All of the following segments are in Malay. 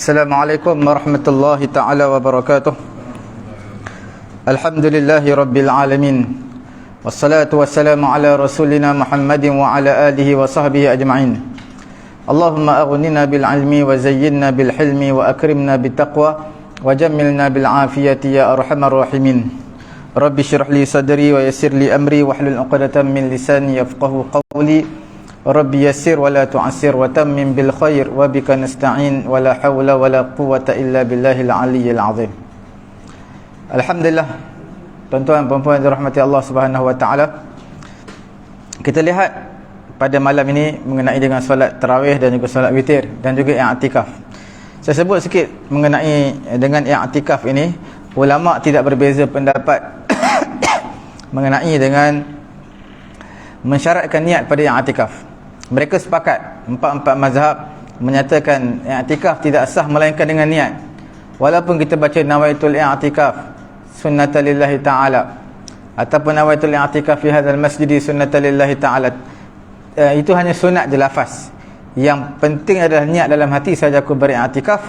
Assalamualaikum warahmatullahi ta'ala wabarakatuh. Alhamdulillahi rabbil alamin. Wassalatu wassalamu ala rasulina Muhammadin wa ala alihi wa sahbihi ajma'in. Allahumma aghnina bil ilmi wa zayyinna bil hilmi wa akrimna bit taqwa wa jammilna bil afiyati ya arhamar rahimin. Rabbi shrah li sadri wa yassir li amri wahlul 'uqdatam min lisani yafqahu qawli. Rabbi yassir wa la tu'assir wa tammim bil khair wa bika nasta'in wa la hawla wa la quwwata illa billahil aliyyil azim. Alhamdulillah, tuan-tuan dan puan-puan dirahmati Allah Subhanahu wa taala. Kita lihat pada malam ini mengenai dengan solat tarawih dan juga solat witir dan juga i'tikaf. Saya sebut sikit mengenai dengan i'tikaf ini, ulama tidak berbeza pendapat mengenai dengan mensyaratkan niat pada i'tikaf. Mereka sepakat, empat mazhab menyatakan i'tikaf tidak sah melainkan dengan niat. Walaupun kita baca nawaitul i'tikaf sunnatan lillahi ta'ala ataupun nawaitul i'tikaf fi hadzal masjid sunnatan lillahi ta'ala, itu hanya sunat je lafaz. Yang penting adalah niat dalam hati, saja aku beri'tikaf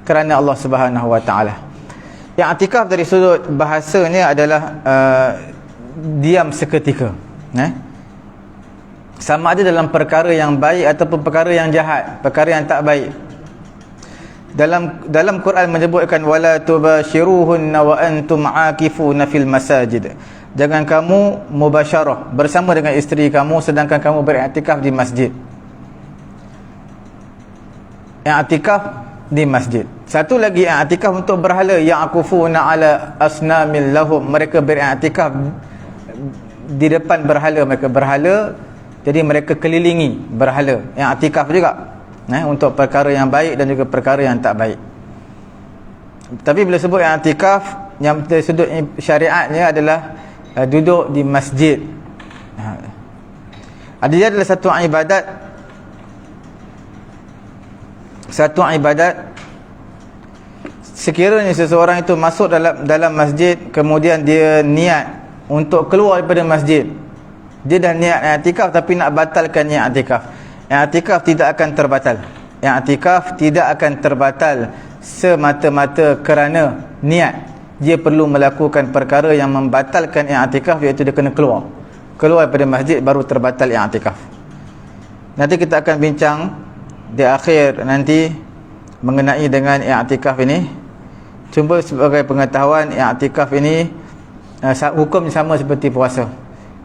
kerana Allah Subhanahu wa taala. I'tikaf dari sudut bahasanya adalah diam seketika, sama ada dalam perkara yang baik ataupun perkara yang jahat, perkara yang tak baik. Dalam Quran menyebutkan wala tubashiruhunna wa antum aakifuna fil masajid. Jangan kamu mubasyarah bersama dengan isteri kamu sedangkan kamu beriktikaf di masjid. I'tikaf di masjid. Satu lagi i'tikaf untuk berhala, ya'kufuna ala asnamil lahum. Mereka beriktikaf di depan berhala mereka, berhala. Jadi mereka kelilingi berhala. I'tikaf juga untuk perkara yang baik dan juga perkara yang tak baik. Tapi bila sebut i'tikaf, yang dari sudut syariatnya adalah duduk di masjid. Dia adalah satu ibadat. Satu ibadat. Sekiranya seseorang itu masuk dalam masjid, kemudian dia niat untuk keluar daripada masjid, dia dah niat i'tikaf tapi nak batalkan i'tikaf, i'tikaf tidak akan terbatal. I'tikaf tidak akan terbatal semata-mata kerana niat. Dia perlu melakukan perkara yang membatalkan i'tikaf, iaitu dia kena keluar daripada masjid, baru terbatal i'tikaf. Nanti kita akan bincang di akhir nanti mengenai dengan i'tikaf ini. Cuma sebagai pengetahuan, i'tikaf ini hukum sama seperti puasa.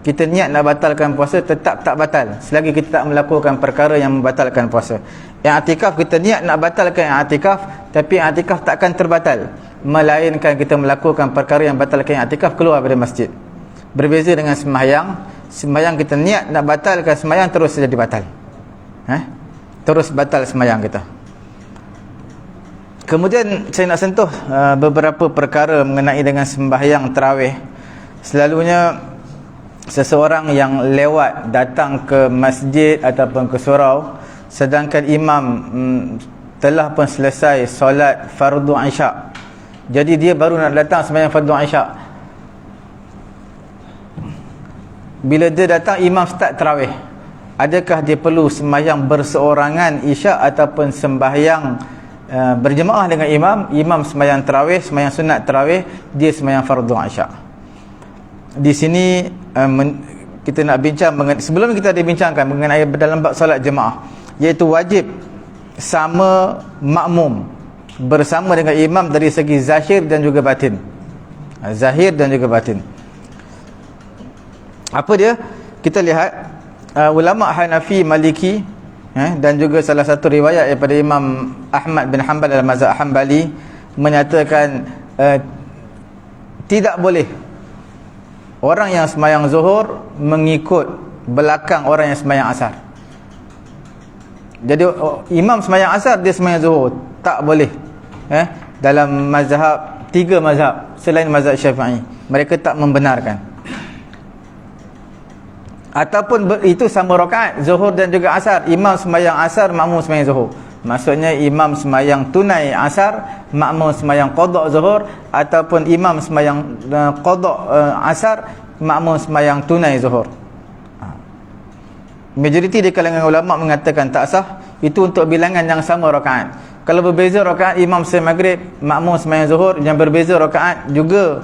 Kita niat nak batalkan puasa, tetap tak batal selagi kita tak melakukan perkara yang membatalkan puasa. I'tikaf, kita niat nak batalkan i'tikaf, tapi i'tikaf tak akan terbatal melainkan kita melakukan perkara yang batalkan i'tikaf, keluar dari masjid. Berbeza dengan sembahyang. Sembahyang kita niat nak batalkan sembahyang, terus jadi batal. Terus batal sembahyang kita. Kemudian saya nak sentuh beberapa perkara mengenai dengan sembahyang tarawih. Selalunya seseorang yang lewat datang ke masjid ataupun ke surau sedangkan imam telah pun selesai solat fardu isyak, jadi dia baru nak datang sembahyang fardu isyak. Bila dia datang, imam start tarawih, adakah dia perlu sembahyang berseorangan isyak ataupun sembahyang berjemaah dengan imam sembahyang tarawih, sembahyang sunat tarawih, dia sembahyang fardu isyak? Di sini kita nak bincang sebelum kita dibincangkan mengenai dalam bab solat jemaah, iaitu wajib sama makmum bersama dengan imam dari segi zahir dan juga batin. Zahir dan juga batin. Apa dia? Kita lihat ulama Hanafi, Maliki dan juga salah satu riwayat daripada Imam Ahmad bin Hanbal dalam mazhab Hanbali menyatakan tidak boleh orang yang sembahyang zuhur mengikut belakang orang yang sembahyang asar. Jadi imam sembahyang asar, dia sembahyang zuhur, tak boleh. Dalam mazhab, 3 mazhab selain mazhab Syafi'i, mereka tak membenarkan. Ataupun itu sama rakaat zuhur dan juga asar, imam sembahyang asar, makmum sembahyang zuhur. Maksudnya imam sembahyang tunai asar, makmum sembahyang qada zuhur, ataupun imam sembahyang qada asar, makmum sembahyang tunai zuhur. Majoriti di kalangan ulama mengatakan tak sah. Itu untuk bilangan yang sama rakaat. Kalau berbeza rakaat imam sembahyang maghrib, makmum sembahyang zuhur, yang berbeza rakaat juga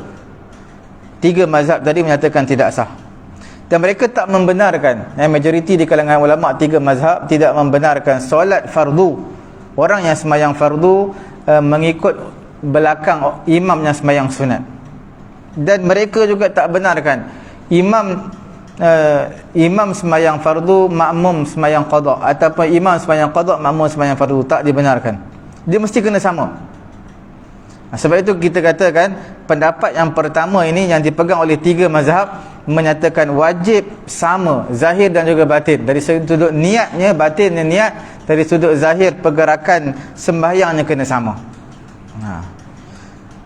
3 mazhab tadi menyatakan tidak sah. Dan mereka tak membenarkan, majoriti di kalangan ulama 3 mazhab tidak membenarkan solat fardu. Orang yang sembahyang fardu mengikut belakang imam yang sembahyang sunat. Dan mereka juga tak benarkan imam sembahyang fardu, makmum sembahyang qada, ataupun imam sembahyang qada, makmum sembahyang fardu. Tak dibenarkan. Dia mesti kena sama. Sebab itu kita katakan pendapat yang pertama ini yang dipegang oleh 3 mazhab menyatakan wajib sama zahir dan juga batin. Dari sudut niatnya, batinnya niat, dari sudut zahir pergerakan sembahyangnya kena sama.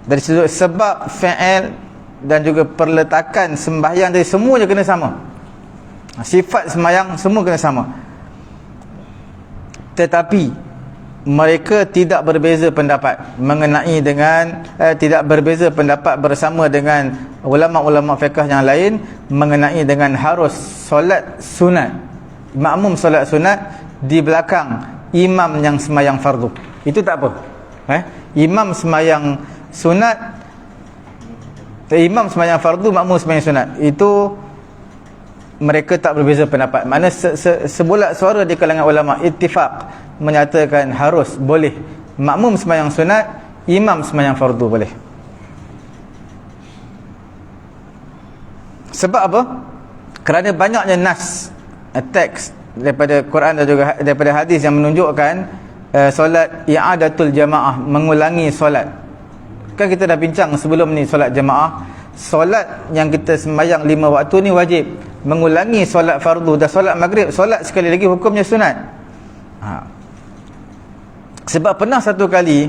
Dari sudut sebab, fi'il dan juga perletakan sembahyang dari semuanya kena sama. Sifat sembahyang semua kena sama. Tetapi mereka tidak berbeza pendapat mengenai dengan tidak berbeza pendapat bersama dengan ulama-ulama fiqh yang lain mengenai dengan harus solat sunat, makmum solat sunat di belakang imam yang sembahyang fardu. Itu tak apa. Imam sembahyang sunat, imam sembahyang fardu, makmum sembahyang sunat, itu mereka tak berbeza pendapat. Maknanya sebulat suara di kalangan ulama ittifaq menyatakan harus, boleh makmum sembahyang sunat, imam sembahyang fardu boleh. Sebab apa? Kerana banyaknya nas, teks daripada Quran dan juga daripada hadis yang menunjukkan solat i'adatul jamaah, mengulangi solat. Kan kita dah bincang sebelum ni solat jamaah. Solat yang kita sembahyang 5 waktu ni wajib. Mengulangi solat fardu, dah solat maghrib, solat sekali lagi hukumnya sunat. Sebab pernah satu kali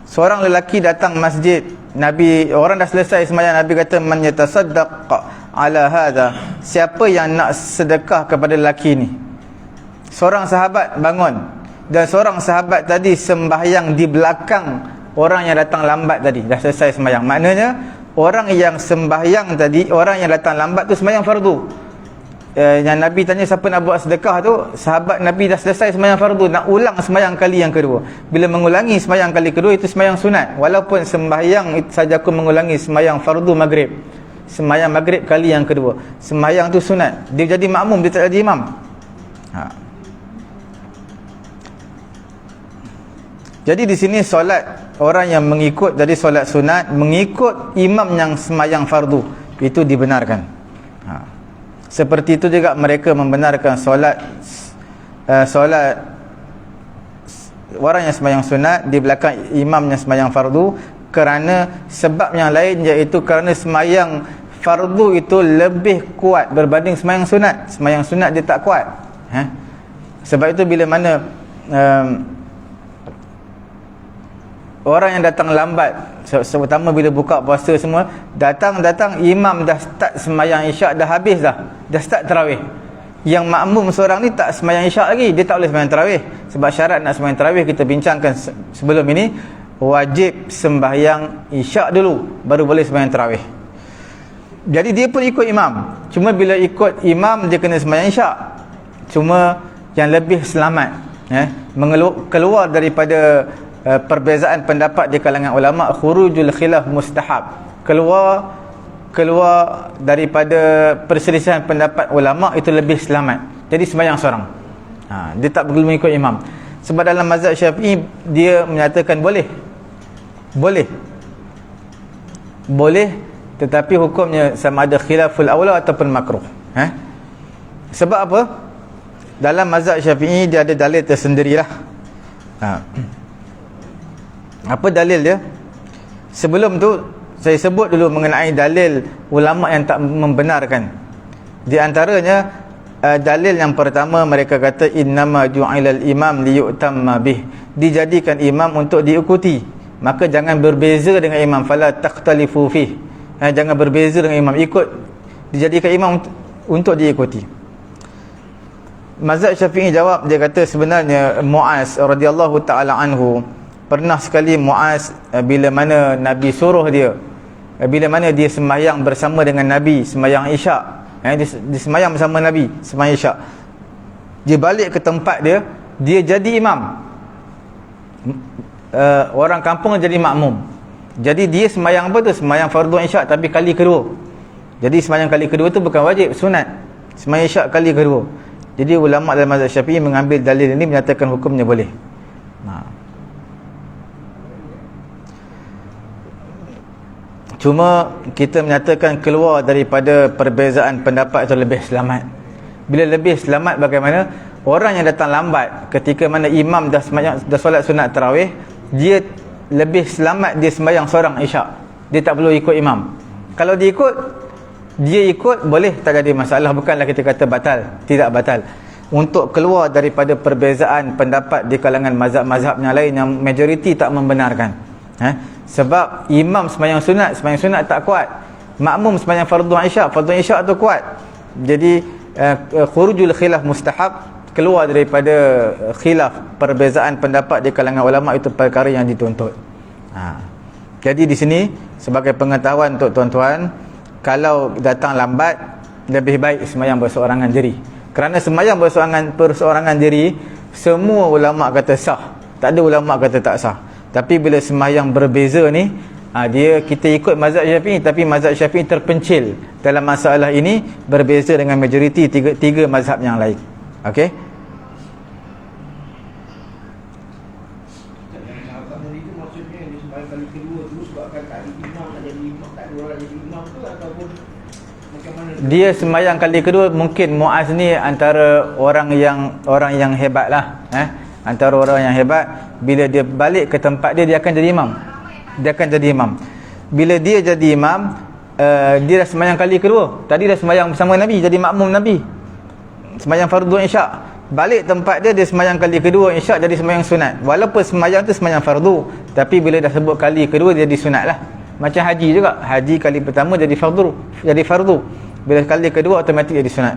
seorang lelaki datang masjid Nabi, orang dah selesai sembahyang, Nabi kata man yatasaddaq ala hadha, siapa yang nak sedekah kepada lelaki ni. Seorang sahabat bangun, dan seorang sahabat tadi sembahyang di belakang orang yang datang lambat tadi, dah selesai sembahyang. Maknanya orang yang sembahyang tadi, orang yang datang lambat tu sembahyang fardu. Yang Nabi tanya siapa nak buat sedekah tu, sahabat Nabi dah selesai sembahyang fardu, nak ulang sembahyang kali yang kedua. Bila mengulangi sembahyang kali kedua, itu sembahyang sunat. Walaupun sembahyang itu saja aku mengulangi sembahyang fardu maghrib, sembahyang maghrib kali yang kedua, sembahyang tu sunat. Dia jadi makmum, dia tak jadi imam. Jadi di sini solat orang yang mengikut, jadi solat sunat mengikut imam yang sembahyang fardu, itu dibenarkan. Seperti itu juga mereka membenarkan solat orang yang sembahyang sunat di belakang imam yang sembahyang fardu, kerana sebab yang lain, iaitu kerana sembahyang fardu itu lebih kuat berbanding sembahyang sunat. Sembahyang sunat dia tak kuat. Sebab itu bila mana orang yang datang lambat, terutama bila buka puasa semua, datang imam dah start sembahyang isyak, dah habis dah start tarawih. Yang makmum seorang ni tak sembahyang isyak lagi, dia tak boleh sembahyang tarawih. Sebab syarat nak sembahyang tarawih kita bincangkan sebelum ini, wajib sembahyang isyak dulu baru boleh sembahyang tarawih. Jadi dia pun ikut imam, cuma bila ikut imam dia kena sembahyang isyak. Cuma yang lebih selamat keluar daripada perbezaan pendapat di kalangan ulama, khurujul khilaf mustahab, keluar daripada perselisihan pendapat ulama, itu lebih selamat. Jadi sembahyang seorang, dia tak perlu mengikut imam. Sebab dalam mazhab Syafi'i dia menyatakan boleh, tetapi hukumnya sama ada khilaful aula ataupun makruh. Sebab apa? Dalam mazhab Syafi'i dia ada dalil tersendirilah. Apa dalil dia? Sebelum tu saya sebut dulu mengenai dalil ulama yang tak membenarkan. Di antaranya dalil yang pertama, mereka kata innama ju'ilal imam liyu'tamma bih, dijadikan imam untuk diikuti, maka jangan berbeza dengan imam, fala takhtalifu fih, jangan berbeza dengan imam, dijadikan imam untuk diikuti. Mazhab Syafi'i jawab, dia kata sebenarnya Muaz radhiyallahu taala anhu, pernah sekali Muaz bila mana Nabi suruh dia, bila mana dia sembahyang bersama dengan Nabi, sembahyang isyak, dia sembahyang bersama Nabi, sembahyang isyak, dia balik ke tempat dia jadi imam. orang kampung jadi makmum. Jadi dia sembahyang apa tu? Sembahyang fardu isyak tapi kali kedua. Jadi sembahyang kali kedua tu bukan wajib, sunat. Sembahyang isyak kali kedua. Jadi ulama dalam mazhab Syafi'i mengambil dalil ini menyatakan hukumnya boleh. Cuma kita menyatakan keluar daripada perbezaan pendapat itu lebih selamat. Bila lebih selamat bagaimana? Orang yang datang lambat ketika mana imam dah solat sunat tarawih, dia lebih selamat dia sembahyang seorang isyak. Dia tak perlu ikut imam. Kalau dia ikut boleh, tak ada masalah, bukanlah kita kata batal, tidak batal. Untuk keluar daripada perbezaan pendapat di kalangan mazhab-mazhab yang lain yang majoriti tak membenarkan. Sebab imam sembahyang sunat tak kuat. Makmum sembahyang fardu isyak tu kuat. Jadi khurujul khilaf mustahab, keluar daripada khilaf perbezaan pendapat di kalangan ulama itu perkara yang dituntut. Jadi di sini sebagai pengetahuan untuk tuan-tuan, kalau datang lambat lebih baik sembahyang berseorangan diri. Kerana sembahyang berseorangan diri semua ulama kata sah, tak ada ulama kata tak sah. Tapi bila sembahyang berbeza ni, kita ikut mazhab Syafi'i, tapi mazhab Syafi'i terpencil dalam masalah ini, berbeza dengan majoriti tiga mazhab yang lain. Okey. Dia sembahyang kali kedua, mungkin Muaz ni antara orang yang hebat lah, antara orang yang hebat. Bila dia balik ke tempat dia akan jadi imam. Bila dia jadi imam, dia dah sembahyang kali kedua. Tadi dah sembahyang bersama Nabi, jadi makmum Nabi, sembahyang fardu isyak. Balik tempat dia sembahyang kali kedua isyak, jadi sembahyang sunat. Walaupun sembahyang tu sembahyang fardu, tapi bila dah sebut kali kedua dia jadi sunat lah. Macam haji juga, haji kali pertama jadi fardu, bila kali kedua automatik jadi sunat.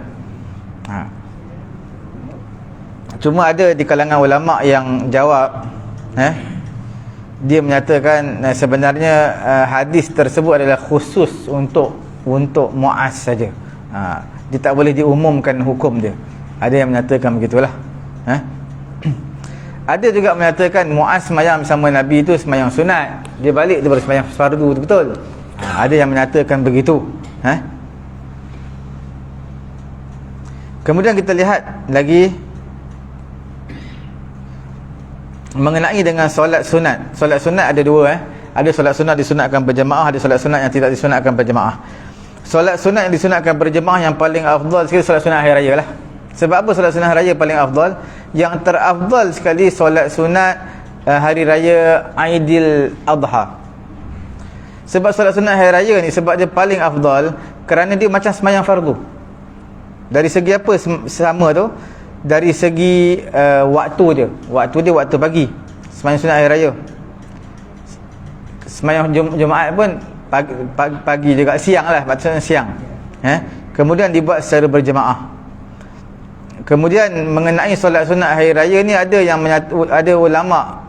Cuma ada di kalangan ulama yang jawab, dia menyatakan sebenarnya hadis tersebut adalah khusus untuk Muaz saja. Dia tak boleh diumumkan hukum dia. Ada yang menyatakan begitulah. Ada juga menyatakan Muaz sembahyang bersama Nabi itu sembahyang sunat, dia balik dia baru sembahyang fardu, betul. Ada yang menyatakan begitu. Kemudian kita lihat lagi mengenai dengan solat sunat. Solat sunat ada dua. Ada solat sunat disunatkan berjemaah, ada solat sunat yang tidak disunatkan berjemaah. Solat sunat yang disunatkan berjemaah yang paling afdal sekali solat sunat hari raya lah. Sebab apa solat sunat hari raya paling afdal? Yang terafdal sekali solat sunat hari raya Aidil Adha. Sebab solat sunat hari raya ni, sebab dia paling afdal kerana dia macam sembahyang fardu. Dari segi apa sama tu? Dari segi waktu dia. Waktu dia waktu pagi, sembahyang sunat hari raya. Sembahyang Jumaat pun pagi juga, siang lah, maksudnya siang. Kemudian dibuat secara berjemaah. Kemudian mengenai solat sunat hari raya ni, ada ulama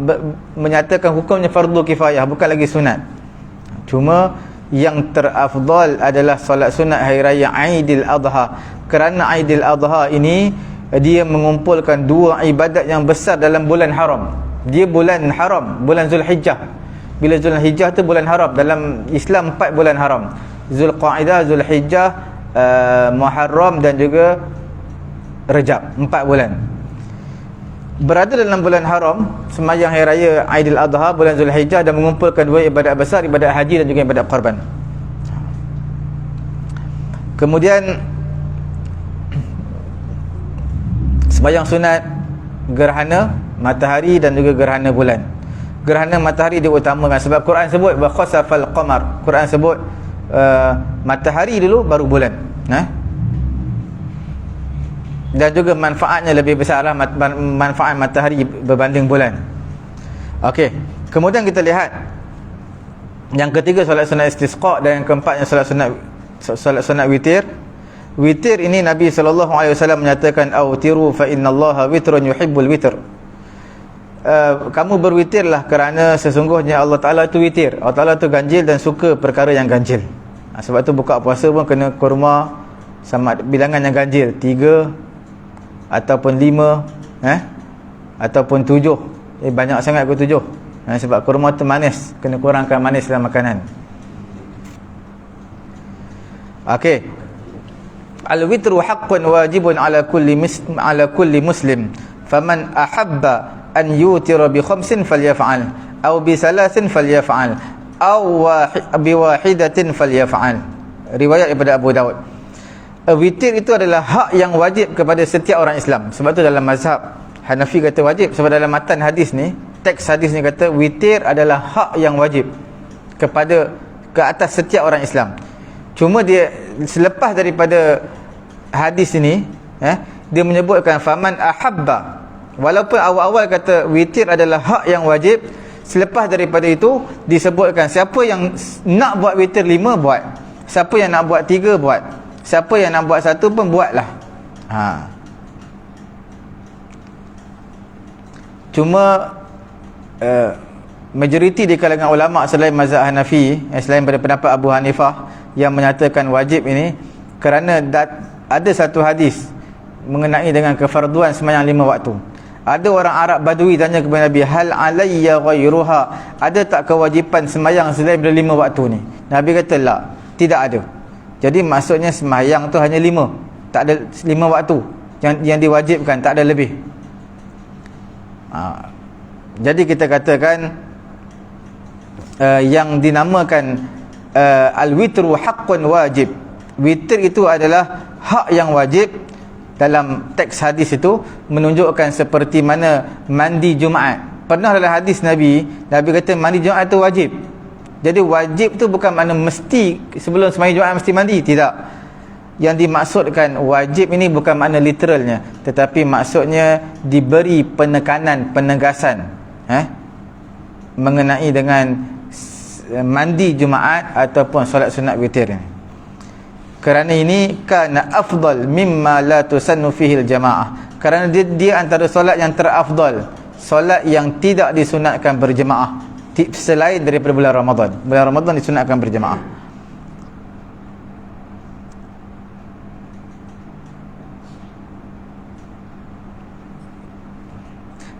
menyatakan hukumnya fardu kifayah, bukan lagi sunat. Cuma yang terafdal adalah solat sunat hari raya Aidil Adha. Kerana Aidil Adha ini dia mengumpulkan dua ibadat yang besar dalam bulan haram. Dia bulan haram, bulan Zulhijjah. Bila Zulhijjah tu bulan haram. Dalam Islam 4 bulan haram: Zulqa'dah, Zulhijjah, Muharram dan juga Rejab. 4 bulan berada dalam bulan haram. Sembahyang hari raya Aidil Adha bulan Zulhijjah dan mengumpulkan dua ibadat besar, ibadat haji dan juga ibadat korban. Kemudian sembahyang sunat gerhana matahari dan juga gerhana bulan. Gerhana matahari diutamakan sebab Quran sebut wa khasafal qamar. Quran sebut matahari dulu baru bulan. Dan juga manfaatnya lebih besarlah, manfaat matahari berbanding bulan. Okey. Kemudian kita lihat yang ketiga solat sunat istisqa, dan yang keempatnya solat sunat witir. Witir ini Nabi SAW menyatakan autiru fa innallaha witrun yuhibbul witr. Kamu berwitirlah kerana sesungguhnya Allah Ta'ala itu witir. Allah Ta'ala itu ganjil dan suka perkara yang ganjil. Sebab tu buka puasa pun kena kurma sama bilangan yang ganjil, 3 ataupun 5 ataupun 7. banyak sangat pukul 7. Sebab kurma tu manis, kena kurangkan manis dalam makanan. Okey. Al-witru haqqun wajibun ala kulli muslim. Faman ahabba an yutira bi khamsin falyaf'al aw bi salasin falyaf'al aw bi wahidatin falyaf'al. Riwayat daripada Abu Daud. Witir itu adalah hak yang wajib kepada setiap orang Islam. Sebab tu dalam mazhab Hanafi kata wajib, sebab dalam matan hadis ni, teks hadis ni kata witir adalah hak yang wajib ke atas setiap orang Islam. Cuma dia selepas daripada hadis ini, dia menyebutkan faman ahabba. Walaupun awal-awal kata witir adalah hak yang wajib, selepas daripada itu disebutkan siapa yang nak buat witir 5 buat, siapa yang nak buat 3 buat, siapa yang nak buat 1 pun buatlah. Cuma majoriti di kalangan ulama selain mazhab Hanafi, selain pada pendapat Abu Hanifah yang menyatakan wajib ini, kerana ada satu hadis mengenai dengan kefarduan sembahyang 5 waktu. Ada orang Arab Badui tanya kepada Nabi, hal alayya ghairuha, ada tak kewajipan sembahyang selain dari 5 waktu ni? Nabi kata la, tidak ada. Jadi maksudnya sembahyang tu hanya 5, tak ada 5 waktu yang diwajibkan, tak ada lebih. Jadi kita katakan yang dinamakan al-witru haqqun wajib, witir itu adalah hak yang wajib. Dalam teks hadis itu menunjukkan seperti mana mandi Jumaat. Pernah dalam hadis Nabi kata mandi Jumaat itu wajib. Jadi wajib tu bukan makna mesti sebelum sembahyang Jumaat mesti mandi, tidak. Yang dimaksudkan wajib ini bukan makna literalnya, tetapi maksudnya diberi penekanan, penegasan mengenai dengan mandi Jumaat ataupun solat sunat witir. Kerana ini kana afdal mimma la tusannu fihi al-jamaah. Kerana dia antara solat yang terafdal, solat yang tidak disunatkan berjemaah selain daripada bulan Ramadan. Bulan Ramadan disunatkan berjemaah.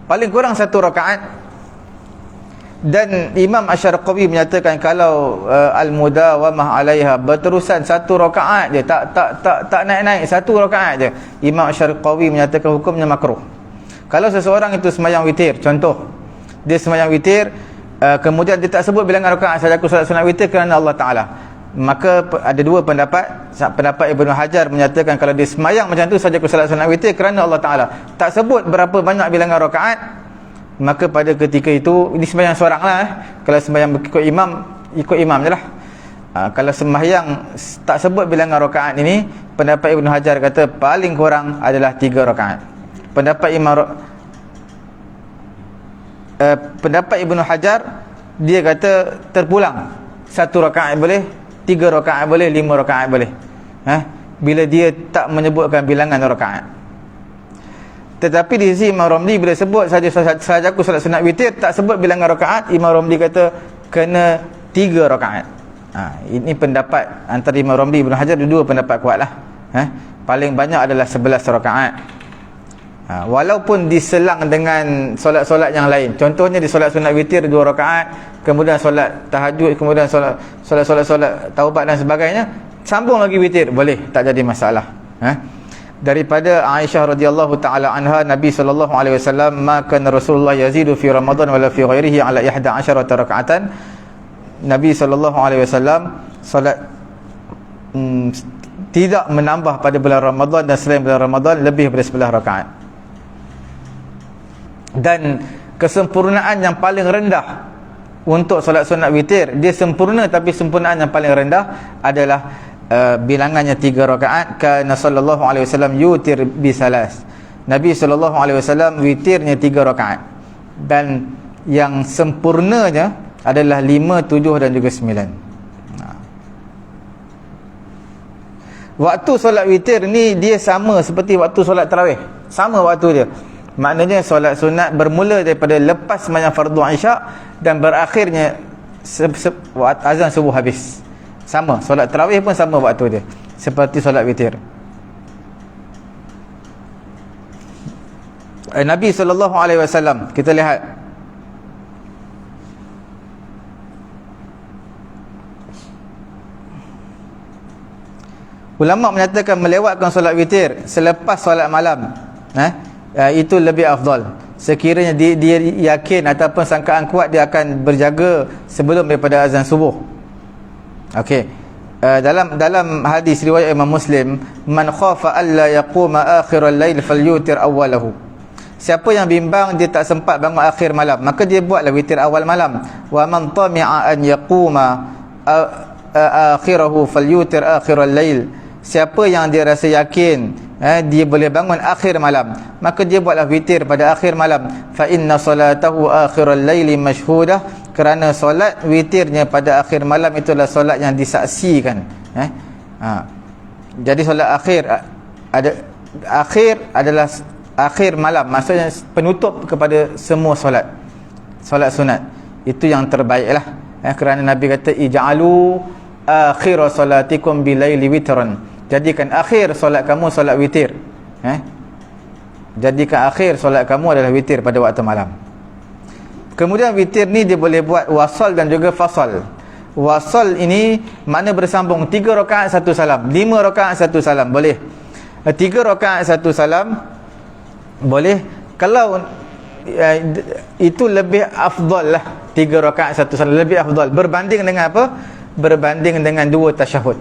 Paling kurang 1 rakaat. Dan Imam Asy-Syarqawi menyatakan kalau al-mudawamah alaiha, berterusan 1 rakaat je, tak naik-naik, 1 rakaat je, Imam Asy-Syarqawi menyatakan hukumnya makruh. Kalau seseorang itu sembahyang witir, contoh dia sembahyang witir, kemudian dia tak sebut bilangan rakaat, saja aku solat sunat witir kerana Allah Ta'ala, maka ada 2 pendapat. Pendapat Ibnu Hajar menyatakan kalau dia sembahyang macam tu, saja aku solat sunat witir kerana Allah Ta'ala, tak sebut berapa banyak bilangan rakaat, maka pada ketika itu, ini sembahyang seorang lah. Kalau sembahyang ikut imam je lah. Kalau sembahyang tak sebut bilangan rakaat ini, pendapat Ibnu Hajar kata paling kurang adalah 3 rakaat. Pendapat Ibnu Hajar, dia kata terpulang, 1 rakaat boleh, 3 rakaat boleh, 5 rakaat boleh, bila dia tak menyebutkan bilangan rakaat. Tetapi di sisi Imam Ramli, bila sebut saja aku solat sunat witir, tak sebut bilangan rakaat, Imam Ramli kata kena 3 rakaat. Ini pendapat antara Imam Ramli Ibn Hajar, 2 pendapat kuat lah. Paling banyak adalah 11 rakaat. Walaupun diselang dengan solat-solat yang lain. Contohnya di solat sunat witir 2 rakaat, kemudian solat tahajud, kemudian solat taubat dan sebagainya, sambung lagi witir, boleh, tak jadi masalah. Daripada Aisyah radhiyallahu taala anha, Nabi sallallahu alaihi wasallam, maka Rasulullah yazidu fi Ramadan wala fi ghairihi ala 11 raka'atan. Nabi sallallahu alaihi wasallam solat tidak menambah pada bulan Ramadan dan selain bulan Ramadan lebih daripada 11 rakaat. Dan kesempurnaan yang paling rendah untuk solat sunat witir, dia sempurna, tapi sempurnaan yang paling rendah adalah bilangannya 3 rakaat. Kana sallallahu alaihi wasallam yutir bi salas. Nabi sallallahu alaihi wasallam witirnya 3 rakaat. Dan yang sempurnanya adalah 5, 7 dan juga 9. Waktu solat witir ni dia sama seperti waktu solat tarawih. Sama waktu dia. Maknanya solat sunat bermula daripada lepas sembahyang fardu Isyak dan berakhirnya azan subuh habis. Sama, solat tarawih pun sama waktu dia, seperti solat witir. Nabi SAW, kita lihat Ulama menyatakan melewatkan solat witir selepas solat malam, itu lebih afdal. Sekiranya dia yakin ataupun sangkaan kuat dia akan berjaga sebelum daripada azan subuh. Okey. Dalam hadis riwayat Imam Muslim, man khafa alla yaquma akhiral lail falyutir awwalahu. Siapa yang bimbang dia tak sempat bangun akhir malam, maka dia buatlah witir awal malam. Wa man tami'a an yaquma akhirahu falyutir akhiral lail. Siapa yang dia rasa yakin dia boleh bangun akhir malam, maka dia buatlah witir pada akhir malam. Fa inna salatahu akhiral laili mashhudah, kerana solat witirnya pada akhir malam itulah solat yang disaksikan. Jadi solat akhir adalah akhir malam, maksudnya penutup kepada semua solat sunat. Itu yang terbaiklah, kerana Nabi kata ij'alu akhir salatikum bilaili witran, jadikan akhir solat kamu solat witir. Jadikan akhir solat kamu adalah witir pada waktu malam. Kemudian witir ni dia boleh buat wasal dan juga fasal. Wasal ini makna bersambung, 3 rakaat 1 salam, 5 rakaat 1 salam boleh, 3 rakaat 1 salam boleh. Kalau itu lebih afdal lah, 3 rakaat 1 salam lebih afdal berbanding dengan apa? Berbanding dengan 2 tasyahud.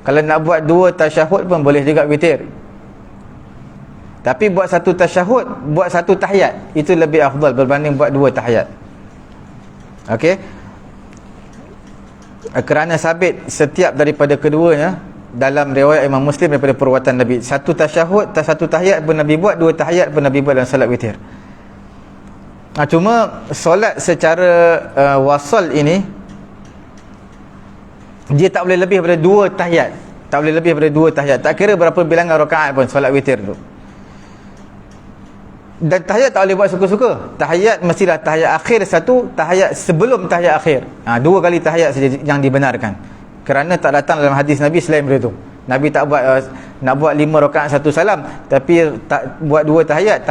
Kalau nak buat 2 tasyahud pun boleh juga witir. Tapi buat 1 tasyahud, buat 1 tahiyat, itu lebih afdal berbanding buat 2 tahiyat. Okey. Kerana sabit setiap daripada keduanya dalam riwayat Imam Muslim daripada perbuatan Nabi. 1 tasyahud, 1 tahiyat pun Nabi buat, 2 tahiyat pun Nabi buat dalam solat witir. Cuma solat secara wasal ini dia tak boleh lebih daripada 2 tahiyat. Tak boleh lebih daripada 2 tahiyat. Tak kira berapa bilangan rakaat pun solat witir tu. Dan tahiyat tak boleh buat suka-suka. Tahiyat mestilah tahiyat akhir satu, tahiyat sebelum tahiyat akhir. 2 kali tahiyat saja yang dibenarkan. Kerana tak datang dalam hadis Nabi selain daripada itu. Nabi tak buat nak buat 5 rakaat 1 salam, tapi tak buat 2 tahiyat.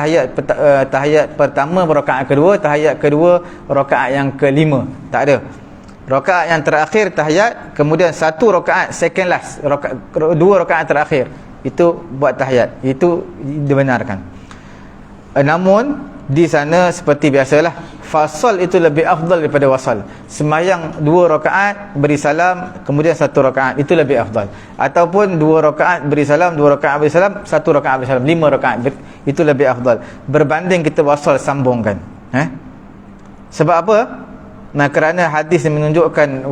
Tahiyat pertama rakaat kedua, tahiyat kedua rakaat yang kelima. Tak ada. Rakaat yang terakhir tahiyat, kemudian 1 rakaat second last, 2 rakaat terakhir itu buat tahiyat. Itu dibenarkan. Namun di sana seperti biasalah, fasal itu lebih afdal daripada wasal. Sembahyang 2 rakaat beri salam, kemudian 1 rakaat, itu lebih afdal. Ataupun 2 rakaat beri salam, 2 rakaat beri salam, 1 rakaat beri salam, 5 rakaat, itu lebih afdal berbanding kita wasal sambungkan. Sebab apa? Kerana hadis yang menunjukkan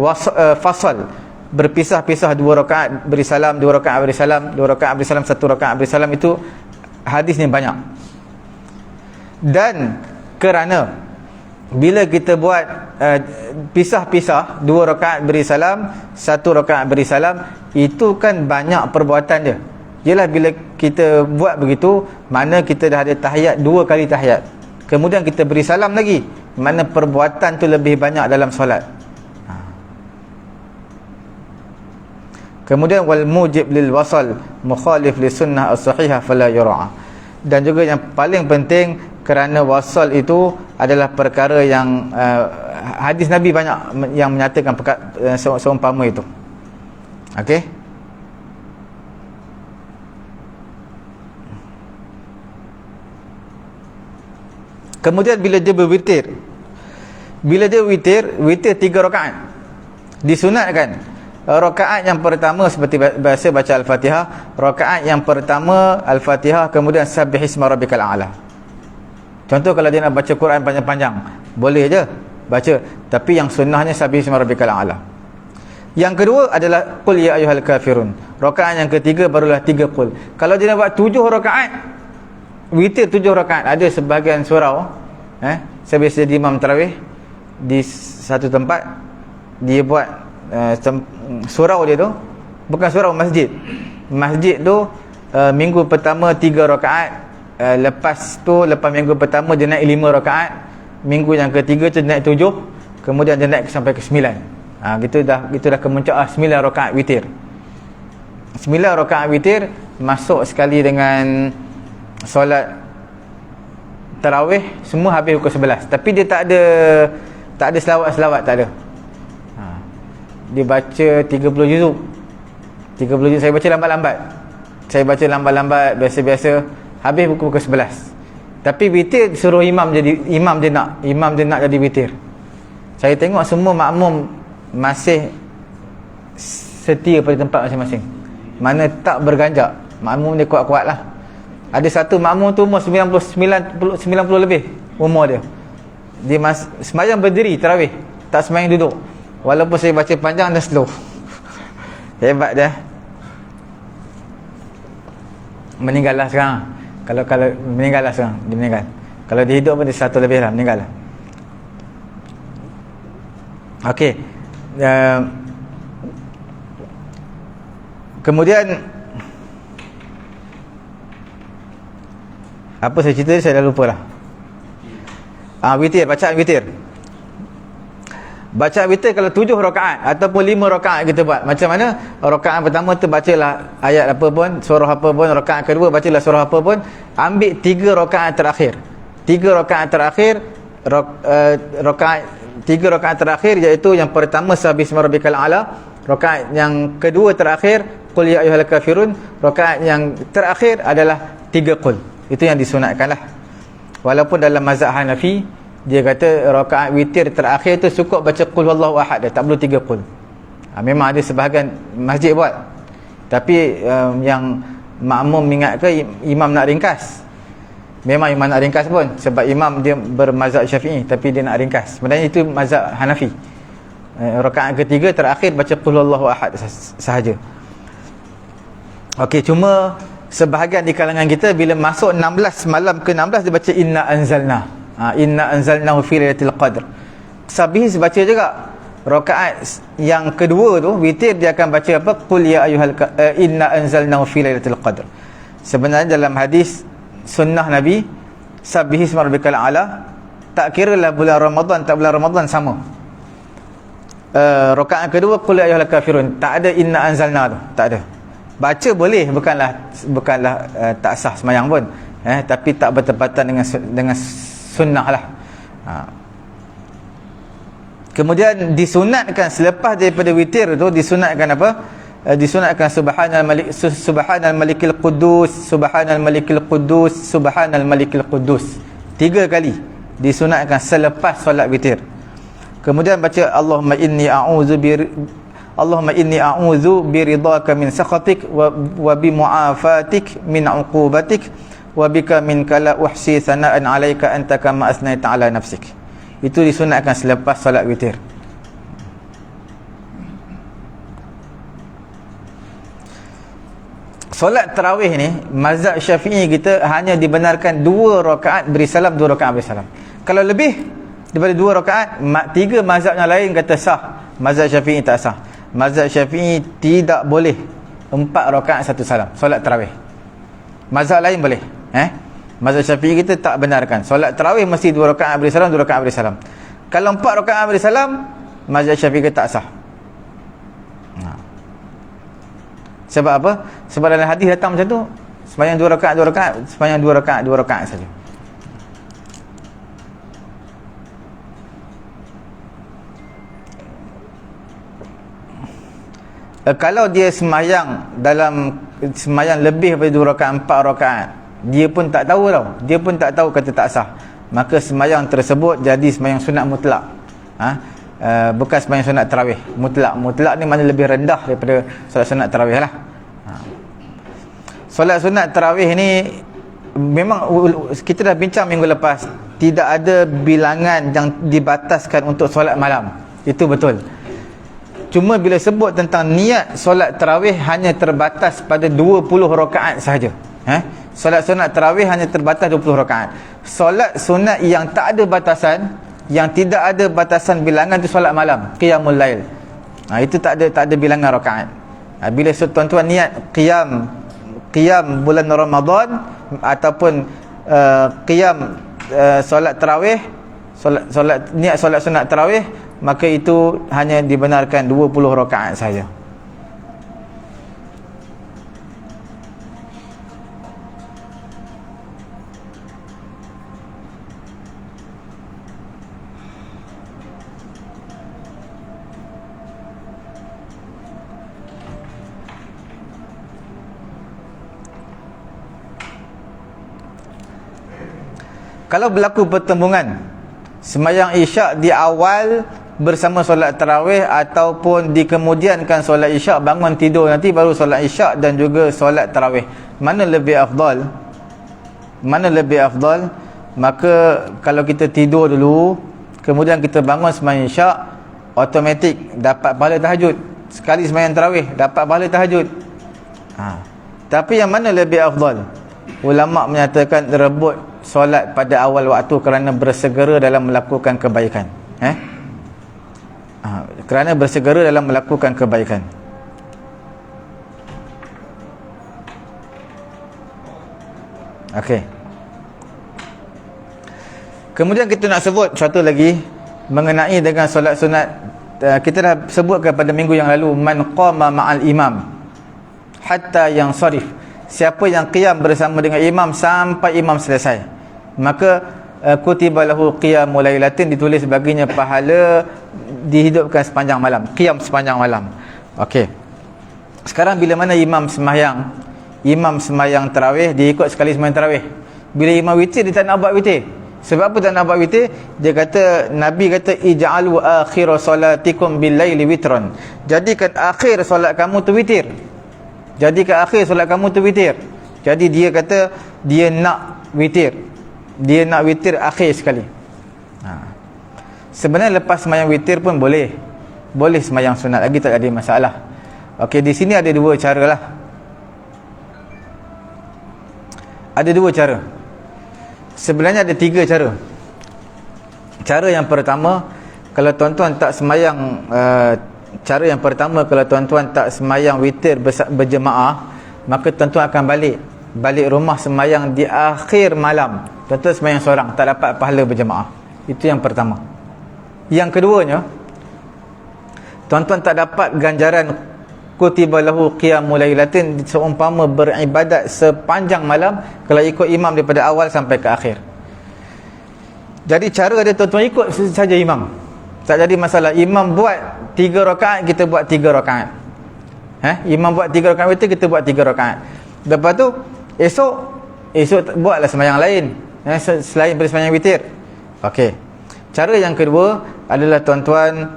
fasal berpisah-pisah, 2 rakaat beri salam, 2 rakaat beri salam, 2 rakaat beri salam, 1 rakaat beri salam, itu hadisnya banyak. Dan kerana bila kita buat pisah-pisah, 2 rakaat beri salam, 1 rakaat beri salam, itu kan banyak perbuatan dia. Yalah, bila kita buat begitu, mana kita dah ada tahiyat, 2 kali tahiyat, kemudian kita beri salam lagi, mana perbuatan tu lebih banyak dalam solat. Kemudian wal mujib lil wasal mukhalif li sunnah as-sahihah fala yura'a. Dan juga yang paling penting, kerana wasal itu adalah perkara yang hadis Nabi banyak yang menyatakan seumpama itu. Okey. Kemudian bila dia berwitir, witir 3 rakaat disunatkan. Rakaat yang pertama seperti biasa baca Al-Fatihah, rakaat yang pertama Al-Fatihah, kemudian Sabbihisma rabbikal a'la. Contoh kalau dia nak baca Quran panjang-panjang, boleh je baca, tapi yang sunnahnya Sabbihisma rabbikal a'la. Yang kedua adalah Qul ya ayyuhal kafirun. Rakaat yang ketiga barulah 3 qul. Kalau dia nak buat 7 rakaat witir, 7 rakaat, ada sebahagian surau, saya biasa jadi imam tarawih di satu tempat, dia buat surau dia tu bukan surau masjid. Masjid tu minggu pertama 3 rakaat, lepas minggu pertama dia naik 5 rakaat, minggu yang ketiga tu dia naik 7, kemudian dia naik sampai ke 9. Gitu dah kemuncak 9 rakaat witir. 9 rakaat witir masuk sekali dengan solat tarawih, semua habis pukul 11. Tapi dia tak ada selawat-selawat, tak ada. Dia baca 30 juzuk. 30 juz saya baca lambat-lambat. Saya baca lambat-lambat, biasa-biasa, habis pukul 11. Tapi witir suruh imam dia nak jadi witir. Saya tengok semua makmum masih setia pada tempat masing-masing. Mana tak berganjak, makmum dia kuat-kuat lah. Ada satu makmum tu umur 90 lebih umur dia. Dia sembahyang berdiri tarawih, tak sembahyang duduk. Walaupun saya baca panjang dan slow. Hebat dia. Meninggal lah sekarang. Kalau meninggal lah sekarang, dia meninggal. Kalau dia hidup pun dia 100 lebih lah, meninggal lah. Okey. Kemudian apa saya cerita saya dah lupa lah. Witir, bacaan witir. Bacaan witir kalau 7 rakaat ataupun 5 rakaat kita buat. Macam mana? Rakaat pertama tu bacalah ayat apa pun, surah apa pun. Rakaat kedua bacalah surah apa pun. Ambil 3 rakaat terakhir. 3 rakaat terakhir, rakaat 3 rakaat terakhir iaitu yang pertama sabbihisma rabbikal a'la, rakaat yang kedua terakhir qul ya ayyuhal kafirun, rakaat yang terakhir adalah 3 qul. Itu yang disunatkanlah. Walaupun dalam mazhab Hanafi dia kata rakaat witir terakhir tu cukup baca qul huwallahu ahad, tak perlu 3 qul. Memang ada sebahagian masjid buat. Tapi yang makmum ingatkan imam nak ringkas. Memang imam nak ringkas pun, sebab imam dia bermazhab Syafi'i tapi dia nak ringkas. Sebenarnya itu mazhab Hanafi. Rakaat ketiga terakhir baca qul huwallahu ahad sahaja. Okey, cuma sebahagian di kalangan kita bila masuk 16 malam ke-16 dia baca inna anzalna. Inna anzalnahu fi lailatul qadr. Sabih baca juga. Rakaat yang kedua tu witir dia akan baca apa? Qul ya ayyuhal inna anzalnahu fi lailatul qadr. Sebenarnya dalam hadis sunnah Nabi sabbihisma rabbikal a'la, tak kira lah bulan Ramadan tak bulan Ramadan sama. Rakaat kedua qul ya ayyuhal kafirun, tak ada inna anzalna tu, tak ada. Baca boleh, bukanlah tak sah semayang pun, tapi tak bertepatan dengan sunnah lah. Kemudian disunatkan selepas daripada witir tu, disunatkan apa? Disunatkan subhanal malikil quddus, subhanal malikil quddus, subhanal malikil quddus 3 kali disunatkan selepas solat witir. Kemudian baca Allahumma inni a'udzu biridhaka min sakhatik wa bi mu'afatik min 'uqubatik wa bika minka la uhsi sana'an 'alaika anta kama asnaita 'ala nafsik. Itu disunatkan selepas solat witir. Solat tarawih ni mazhab Syafi'i kita hanya dibenarkan 2 rakaat beri salam, 2 rakaat beri salam. Kalau lebih daripada 2 rakaat, 3 mazhab yang lain kata sah. Mazhab Syafi'i tak sah. Mazhab Syafi'i tidak boleh 4 rakaat 1 salam solat tarawih. Mazhab lain boleh. Mazhab Syafi'i kita tak benarkan. Solat tarawih mesti 2 rakaat beri salam, 2 rakaat beri salam. Kalau 4 rakaat beri salam, mazhab Syafi'i kita tak sah. Sebab apa? Sebab dalam hadis datang macam tu, sembahyang 2 rakaat, 2 rakaat, sembahyang 2 rakaat, 2 rakaat saja. Kalau dia sembahyang lebih daripada 2 rakaat, 4 rakaat, dia pun tak tahu tau. Dia pun tak tahu, kata tak sah. Maka sembahyang tersebut jadi sembahyang sunat mutlak. Bukan sembahyang sunat tarawih mutlak. Mutlak ni mana lebih rendah daripada solat sunat tarawih lah. Solat sunat tarawih ni memang kita dah bincang minggu lepas, tidak ada bilangan yang dibataskan untuk solat malam. Itu betul. Cuma bila sebut tentang niat solat tarawih hanya terbatas pada 20 rakaat sahaja. Solat sunat tarawih hanya terbatas 20 rakaat. Solat sunat yang tak ada batasan, yang tidak ada batasan bilangan, tu solat malam, qiyamul lail. Itu tak ada bilangan rakaat. Bila tuan-tuan niat qiyam bulan Ramadan ataupun qiyam solat tarawih, niat solat sunat tarawih, maka itu hanya dibenarkan 20 rakaat saja. Kalau berlaku pertembungan sembahyang isyak di awal bersama solat tarawih, ataupun dikemudiankan solat isyak, bangun tidur nanti baru solat isyak dan juga solat tarawih, mana lebih afdal? Mana lebih afdal? Maka kalau kita tidur dulu kemudian kita bangun sembahyang isyak, automatik dapat pahala tahajud. Sekali sembahyang tarawih dapat pahala tahajud. Tapi yang mana lebih afdal? Ulama menyatakan rebut solat pada awal waktu kerana bersegera dalam melakukan kebaikan. Kerana bersegera dalam melakukan kebaikan. Okey. Kemudian kita nak sebut satu lagi mengenai dengan solat sunat. Kita dah sebutkan pada minggu yang lalu, man qama ma'al imam hatta yansarif, siapa yang qiyam bersama dengan imam sampai imam selesai, maka kutiba lahu qiyamul lailatin, ditulis baginya pahala dihidupkan sepanjang malam, qiyam sepanjang malam. Okey. Sekarang bila mana imam sembahyang tarawih, dia ikut sekali sembahyang tarawih. Bila imam witir, dia tak nak buat witir. Sebab apa tak nak buat witir? Dia kata, Nabi kata, ij'alu akhir salatikum bil laili witran, jadikan akhir solat kamu tu witir. Jadikan akhir solat kamu tu witir. Jadi dia kata dia nak witir. Dia nak witir akhir sekali. Sebenarnya lepas sembahyang witir pun boleh. Boleh sembahyang sunat lagi, tak ada masalah. Okey, di sini ada dua cara lah. Ada dua cara. Sebenarnya ada tiga cara. Cara yang pertama, kalau tuan-tuan tak sembahyang cara yang pertama, kalau tuan-tuan tak sembahyang witir berjemaah, maka tuan-tuan akan balik rumah sembahyang di akhir malam. Tuan-tuan sembahyang seorang, tak dapat pahala berjemaah. Itu yang pertama. Yang keduanya, tuan-tuan tak dapat ganjaran kutiba lahu qiyamul lailatin, seumpama beribadat sepanjang malam kalau ikut imam daripada awal sampai ke akhir. Jadi cara dia, tuan-tuan ikut saja imam, tak jadi masalah. Imam buat 3 rakaat, kita buat 3 rakaat. Imam buat 3 rakaat witir, kita buat 3 rakaat. Lepas tu esok buatlah sembahyang lain, selain daripada sembahyang witir. Okey. Cara yang kedua adalah tuan-tuan,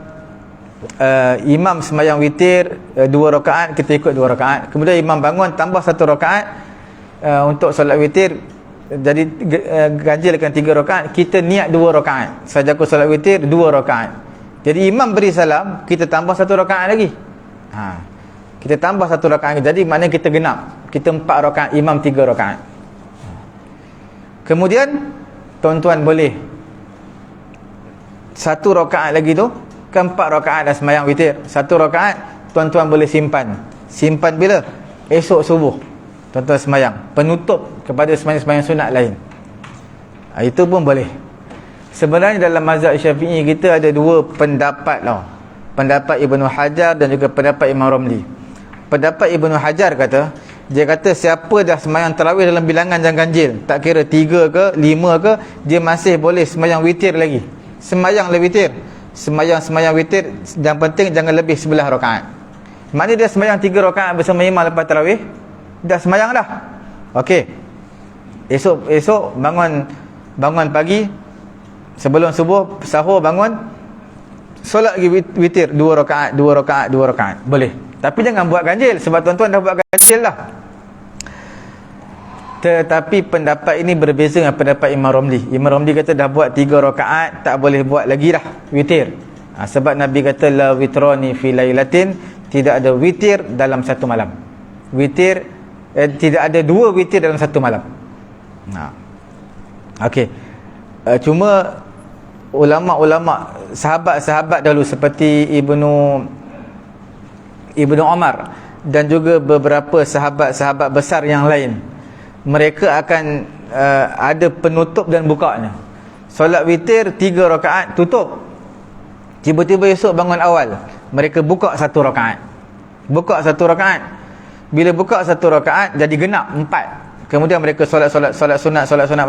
imam sembahyang witir 2 rakaat, kita ikut 2 rakaat. Kemudian imam bangun tambah 1 rakaat untuk solat witir, jadi ganjilkan 3 rakaat. Kita niat 2 rakaat, sajaku solat witir 2 rakaat. Jadi imam beri salam, kita tambah 1 rakaat lagi. Kita tambah 1 rakaat, jadi maknanya kita genap. Kita 4 rakaat, imam 3 rakaat. Kemudian tuan-tuan boleh 1 rakaat lagi tu, kan 4 rakaat dah sembahyang witir. 1 rakaat tuan-tuan boleh simpan. Simpan bila? Esok subuh tuan-tuan sembahyang, penutup kepada sembahyang sunat lain. Itu pun boleh. Sebenarnya dalam mazhab Syafi'i kita ada 2 pendapat lah. Pendapat Ibnu Hajar dan juga pendapat Imam Ramli. Pendapat Ibnu Hajar kata, dia kata siapa dah sembahyang tarawih dalam bilangan yang ganjil, tak kira 3 ke 5 ke, dia masih boleh sembahyang witir lagi. Sembahyang lebih witir. Sembahyang witir, yang penting jangan lebih 11 rakaat. Maknanya dia sembahyang 3 rakaat bersama imam lepas tarawih, dah sembahyang dah. Okey. Esok bangun pagi, sebelum subuh sahur bangun, solat lagi witir 2 rakaat, 2 rakaat, 2 rakaat. Boleh. Tapi jangan buat ganjil, sebab tuan-tuan dah buat ganjil dah. Tetapi pendapat ini berbeza dengan pendapat Imam Ramli. Imam Ramli kata dah buat 3 rakaat, tak boleh buat lagi dah witir. Sebab Nabi kata la witrani fi lailatin, tidak ada witir dalam satu malam. Witir tidak ada 2 witir dalam satu malam. Okey. Cuma ulama-ulama, sahabat-sahabat dahulu seperti Ibnu Umar dan juga beberapa sahabat-sahabat besar yang lain, mereka akan ada penutup dan bukanya. Solat witir 3 rakaat tutup. Tiba-tiba esok bangun awal, mereka buka 1 rakaat. Buka 1 rakaat. Bila buka 1 rakaat jadi genap 4. Kemudian mereka solat sunat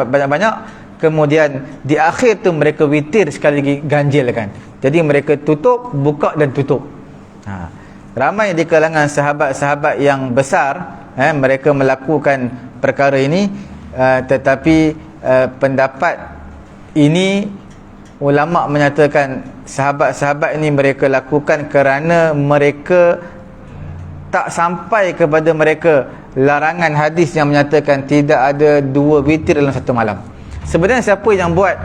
banyak-banyak. Kemudian di akhir tu mereka witir sekali lagi, ganjilkan. Jadi mereka tutup, buka dan tutup. Ramai di kalangan sahabat-sahabat yang besar, mereka melakukan perkara ini, tetapi pendapat Ini ulama menyatakan sahabat-sahabat ini mereka lakukan kerana mereka tak sampai kepada mereka larangan hadis yang menyatakan tidak ada 2 witir dalam satu malam. Sebenarnya siapa yang buat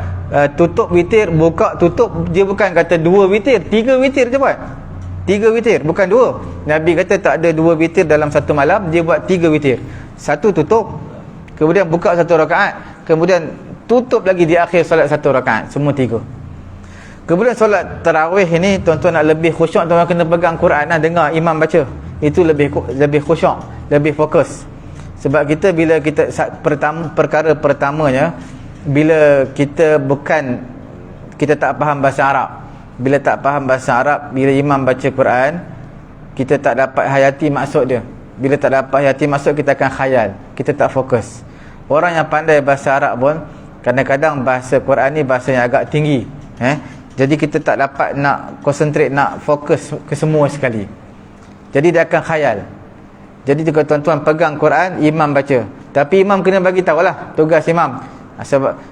tutup witir, buka tutup, dia bukan kata 2 witir, 3 witir je buat. 3 witir, bukan 2. Nabi kata tak ada 2 witir dalam satu malam, dia buat 3 witir. Satu tutup, kemudian buka 1 rakaat, kemudian tutup lagi di akhir solat 1 rakaat, semua 3. Kemudian solat tarawih ini, tuan-tuan nak lebih khusyuk, tuan-tuan kena pegang Quran lah, dengar imam baca. Itu lebih khusyuk, lebih fokus. Sebab kita bila kita perkara pertamanya, bila kita tak faham bahasa Arab. Bila tak faham bahasa Arab, bila imam baca Quran, kita tak dapat hayati maksud dia. Bila tak dapat hayati maksud, kita akan khayal, kita tak fokus. Orang yang pandai bahasa Arab pun kadang-kadang bahasa Quran ni bahasa yang agak tinggi, jadi kita tak dapat nak concentrate, nak fokus ke semua sekali. Jadi dia akan khayal. Jadi jika tuan-tuan pegang Quran, imam baca, tapi imam kena bagi tahulah tugas imam.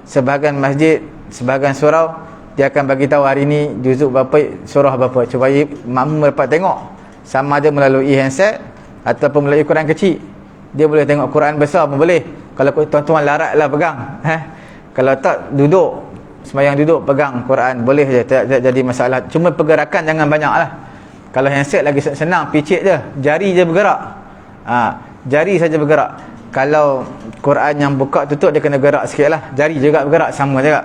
Sebahagian masjid, sebahagian surau, dia akan bagi tahu hari ni juzuk berapa, surah berapa, supaya makmum dapat tengok. Sama ada melalui handset ataupun melalui Quran kecil. Dia boleh tengok Quran besar pun boleh. Kalau tuan-tuan laratlah pegang, kalau tak, duduk sembahyang, duduk pegang Quran, boleh je, tak jadi masalah. Cuma pergerakan jangan banyaklah. Kalau handset lagi senang, picit je, jari je bergerak. Jari saja bergerak. Kalau Quran yang buka tutup, dia kena gerak sikit lah, jari juga bergerak, sama juga.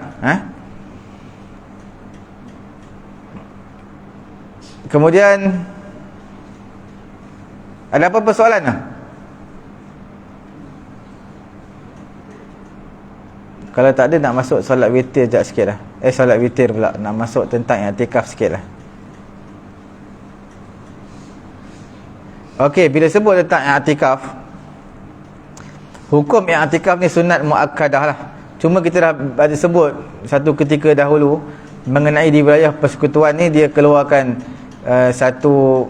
Kemudian ada apa-apa soalan lah? Kalau tak ada, nak masuk solat witir sekejap sikit lah. Solat witir pula, nak masuk tentang i'tikaf sikit lah. Okey, bila sebut tentang i'tikaf, hukum i'tikaf ni sunat muakkadah lah. Cuma kita dah ada sebut satu ketika dahulu mengenai di wilayah persekutuan ni, dia keluarkan satu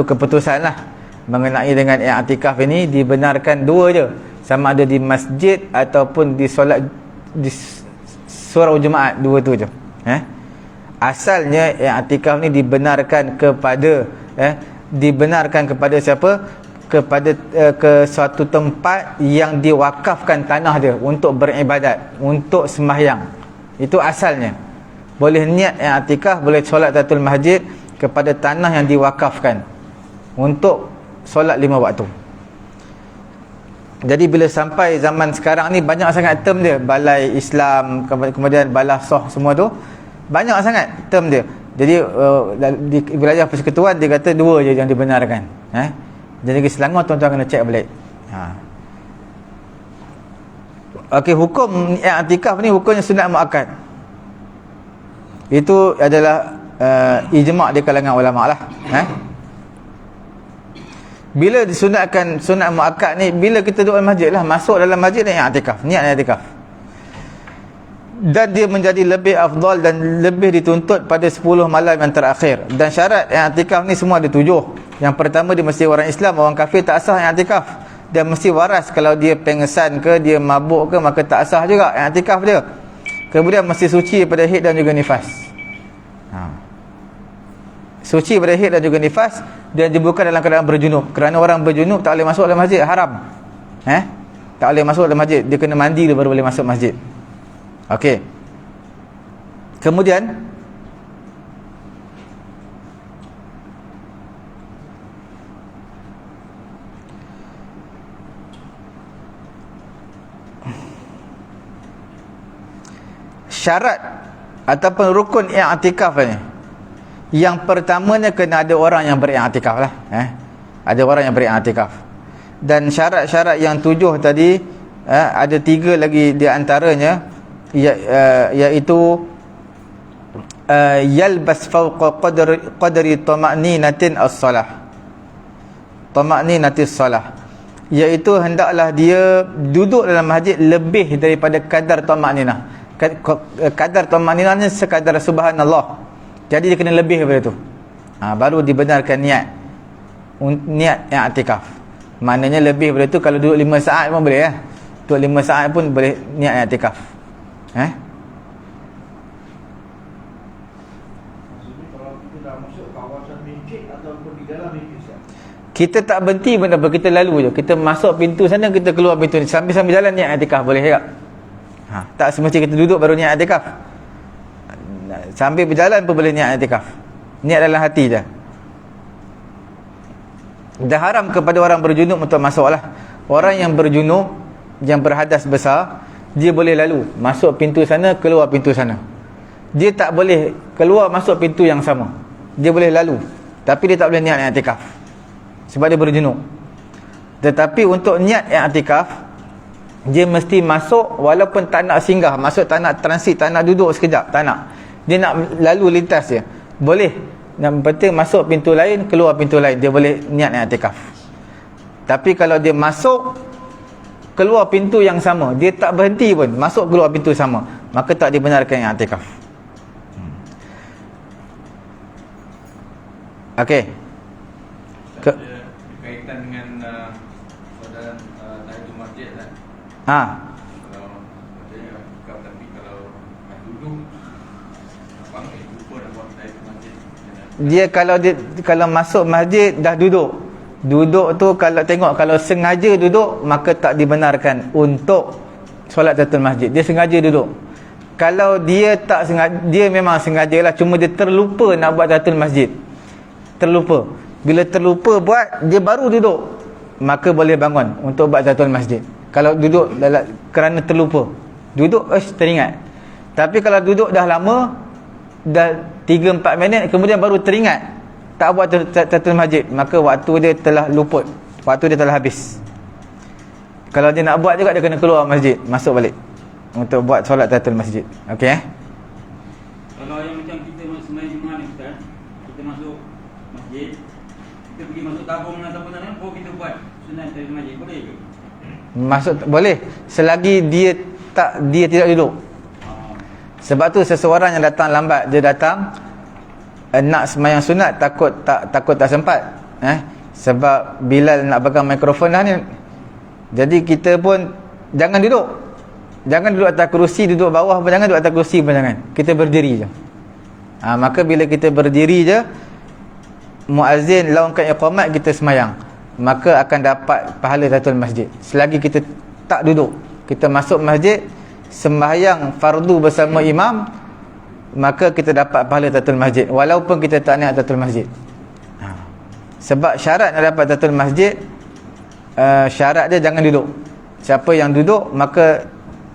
keputusan lah mengenai dengan i'tikaf ini. Dibenarkan 2 je, sama ada di masjid ataupun di solat di surau Jumaat, 2 tu je. Asalnya i'tikaf ni dibenarkan kepada siapa? Kepada ke suatu tempat yang diwakafkan tanah dia untuk beribadat, untuk sembahyang. Itu asalnya. Boleh niat i'tikaf, boleh solat tahiyatul masjid kepada tanah yang diwakafkan untuk solat 5 waktu. Jadi bila sampai zaman sekarang ni, banyak sangat term dia, balai Islam, kemudian balasah, semua tu banyak sangat term dia. Jadi di wilayah persekutuan dia kata 2 je yang dibenarkan. Jadi di Selangor tuan-tuan kena cek balik. Okey, hukum i'tikaf ni hukumnya sunat muakkad. Itu adalah ijma' di kalangan ulama lah. Bila disunatkan sunat muakkad ni, bila kita duduk dalam masjid lah, masuk dalam masjid ni i'tikaf, niat i'tikaf. Dan dia menjadi lebih afdal dan lebih dituntut pada 10 malam yang terakhir. Dan syarat i'tikaf ni semua ada 7. Yang pertama, dia mesti orang Islam, orang kafir tak sah i'tikaf. Dia mesti waras. Kalau dia pengesan ke, dia mabuk ke, maka tak sah juga i'tikaf dia. Kemudian mesti suci daripada haid dan juga nifas. Suci daripada haid dan juga nifas, dan dibuka dalam keadaan berjunub. Kerana orang berjunub tak boleh masuk dalam masjid, haram. Tak boleh masuk dalam masjid, dia kena mandi baru boleh masuk masjid. Okey. Kemudian syarat ataupun rukun i'tikaf ni, yang pertamanya kena ada orang yang beriktikaf lah. Ada orang yang beriktikaf. Dan syarat-syarat yang 7 tadi, ada 3 lagi di antaranya, iaitu yalbas fawqa qadri tama'ninatin as-salah. Tama'ninatis salah, iaitu hendaklah dia duduk dalam masjid lebih daripada kadar tama'ninah. Kadar tama'ninah ni sekadar subhanallah. Jadi dia kena lebih daripada tu. Baru dibenarkan niat i'tikaf. Maknanya lebih daripada tu. Kalau duduk 5 saat pun boleh. Duduk 5 saat pun boleh niat i'tikaf. Kita tak berhenti pun apa, kita lalu je. Kita masuk pintu sana, kita keluar pintu ni. Sambil-sambil jalan niat i'tikaf boleh tak? Tak semesti kita duduk baru niat i'tikaf. Sambil berjalan pun boleh niat i'tikaf. Niat dalam hati je. Dah haram kepada orang berjunub untuk masuk lah. Orang yang berjunub, yang berhadas besar, dia boleh lalu masuk pintu sana, keluar pintu sana. Dia tak boleh keluar masuk pintu yang sama. Dia boleh lalu, tapi dia tak boleh niat i'tikaf sebab dia berjunub. Tetapi untuk niat i'tikaf, dia mesti masuk walaupun tak nak singgah, maksud tak nak transit, tak nak duduk sekejap, tak nak. Dia nak lalu lintas je. Boleh. Yang penting masuk pintu lain, keluar pintu lain, dia boleh niat i'tikaf. Tapi kalau dia masuk keluar pintu yang sama, dia tak berhenti pun, masuk keluar pintu sama, maka tak dibenarkan i'tikaf. Okey. Berkaitan dengan soalan tahiyatul masjid lah. Kalau macamnya tapi kalau duduk apa lupa nak buat tahiyatul masjid. Kalau masuk masjid dah duduk. Duduk tu kalau tengok, kalau sengaja duduk maka tak dibenarkan untuk solat tahiyatul masjid. Dia sengaja duduk. Kalau dia tak sengaja, dia memang sengajalah, cuma dia terlupa nak buat tahiyatul masjid. Terlupa. Bila terlupa buat, dia baru duduk, maka boleh bangun untuk buat tahiyatul masjid. Kalau duduk kerana terlupa, duduk teringat. Tapi kalau duduk dah lama, dah 3-4 minit, kemudian baru teringat tak buat tahiyatul masjid, maka waktu dia telah luput, waktu dia telah habis. Kalau dia nak buat juga, dia kena keluar masjid, masuk balik untuk buat solat tahiyatul masjid. Okey Kalau yang macam kita sembahyang Jumaat ni Ustaz, kita masuk masjid, kita pergi masuk tabung ataupun mana, kita buat sunat tahiyatul masjid, boleh ke? Masuk boleh, selagi dia tidak duduk. Sebab tu seseorang yang datang lambat, dia datang nak sembahyang sunat, takut tak sempat. Sebab Bilal nak pegang mikrofon dah ni. Jadi kita pun jangan duduk. Jangan duduk atas kerusi, duduk bawah pun jangan, duduk atas kerusi pun jangan. Kita berdiri je. Maka bila kita berdiri je, muazzin laungkan iqamat, kita sembahyang, maka akan dapat pahala tahiyatul masjid. Selagi kita tak duduk, kita masuk masjid sembahyang fardu bersama imam, maka kita dapat pahala tahiyatul masjid walaupun kita tak niat tahiyatul masjid. Sebab syarat nak dapat tahiyatul masjid, syarat dia jangan duduk. Siapa yang duduk maka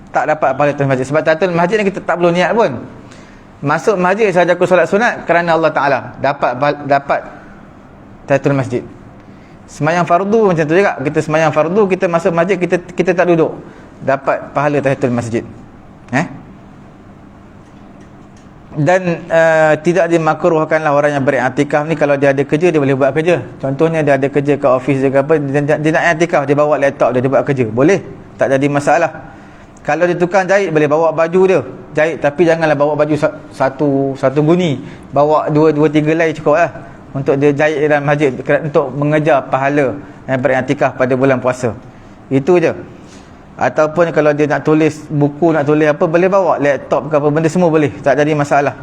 tak dapat pahala tahiyatul masjid. Sebab tahiyatul masjid ni kita tak perlu niat pun. Masuk masjid sahaja aku solat sunat kerana Allah Ta'ala, dapat tahiyatul masjid. Sembahyang fardu macam tu juga. Kita sembahyang fardu, kita masuk masjid, kita tak duduk, dapat pahala tahiyatul masjid. Dan tidak dimakruhkanlah orang yang beriktikaf ni, kalau dia ada kerja, dia boleh buat kerja. Contohnya dia ada kerja kat office dia ke apa, dia nak iktikaf, dia bawa laptop dia buat kerja, boleh, tak jadi masalah. Kalau dia tukang jahit, boleh bawa baju dia jahit, tapi janganlah bawa baju satu guni, bawa dua tiga helai cukup lah untuk dia jahit dalam masjid, untuk mengejar pahala yang beriktikaf pada bulan puasa. Itu je. Ataupun kalau dia nak tulis buku, nak tulis apa, boleh bawa laptop ke apa benda, semua boleh, tak jadi masalah.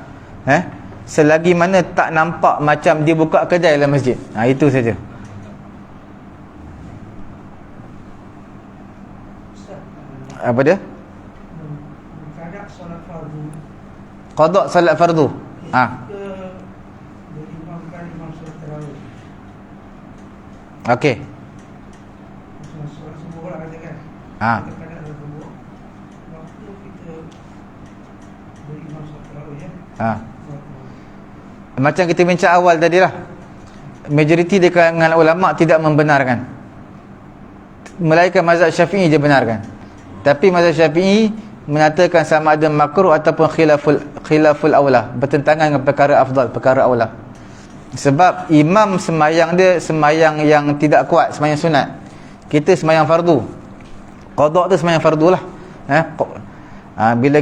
Selagi mana tak nampak macam dia buka kedai dalam masjid. Itu saja. Apa dia? Qada solat fardu. Okey. Macam kita bincang awal tadi lah, majoriti di kalangan ulama tidak membenarkan, melainkan mazhab Syafi'i dia benarkan. Tapi mazhab Syafi'i menyatakan sama ada makruh ataupun khilaful aula, bertentangan dengan perkara afdal, perkara aula. Sebab imam sembahyang dia sembahyang yang tidak kuat, sembahyang sunat. Kita sembahyang fardu. Qada tu sembahyang fardu lah. Bila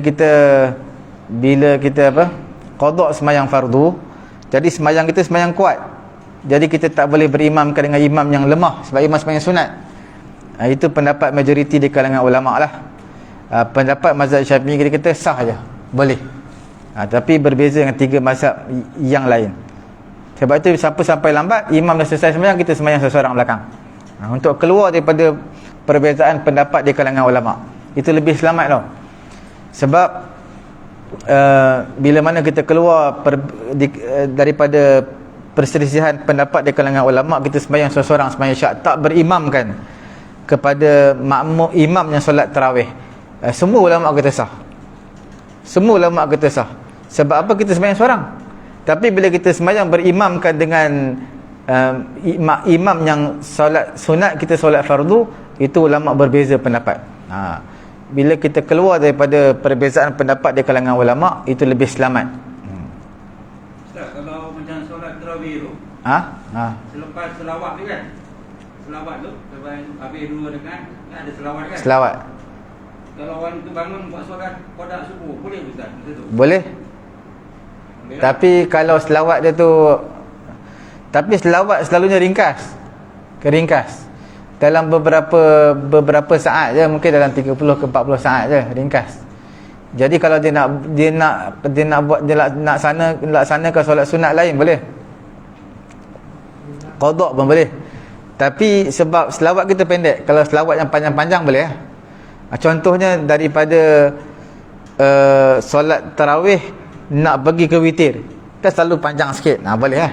kita apa, qada sembahyang fardu, jadi sembahyang kita sembahyang kuat. Jadi kita tak boleh berimamkan dengan imam yang lemah, sebab imam sembahyang sunat. Itu pendapat majoriti di kalangan ulama lah. pendapat mazhab Syafi'i kita kata sah je, boleh. Tapi berbeza dengan 3 mazhab yang lain. Sebab itu siapa sampai lambat, imam dah selesai sembahyang, kita sembahyang seseorang belakang. Untuk keluar daripada perbezaan pendapat di kalangan ulama, itu lebih selamat tau. Sebab bila mana kita keluar daripada perselisihan pendapat di kalangan ulama, kita sembahyang seseorang, sembahyang syak, tak berimamkan kepada makmum imam yang solat tarawih, semua ulama kata sah. Semua ulama kata sah. Sebab apa? Kita sembahyang seorang. Tapi bila kita sembahyang berimamkan dengan imam yang solat sunat, kita solat fardu, itu ulama berbeza pendapat. Bila kita keluar daripada perbezaan pendapat di kalangan ulama, itu lebih selamat. Ustaz, kalau macam solat tarawih tu, selepas selawat tu kan, selawat tu habis 2 rakaat ada selawat kan, selawat. kalau orang tu bangun buat solat qada subuh, boleh Ustaz macam tu? Boleh. Tapi kalau selawat dia tu, tapi selawat selalunya ringkas. Dalam beberapa saat je, mungkin dalam 30 ke 40 saat je, ringkas. Jadi kalau dia nak buat, dia nak laksanakan solat sunat lain, boleh. Qada pun boleh. Tapi sebab selawat kita pendek, kalau selawat yang panjang-panjang boleh. Contohnya daripada solat tarawih nak pergi ke witir, kita selalu panjang sikit, boleh lah.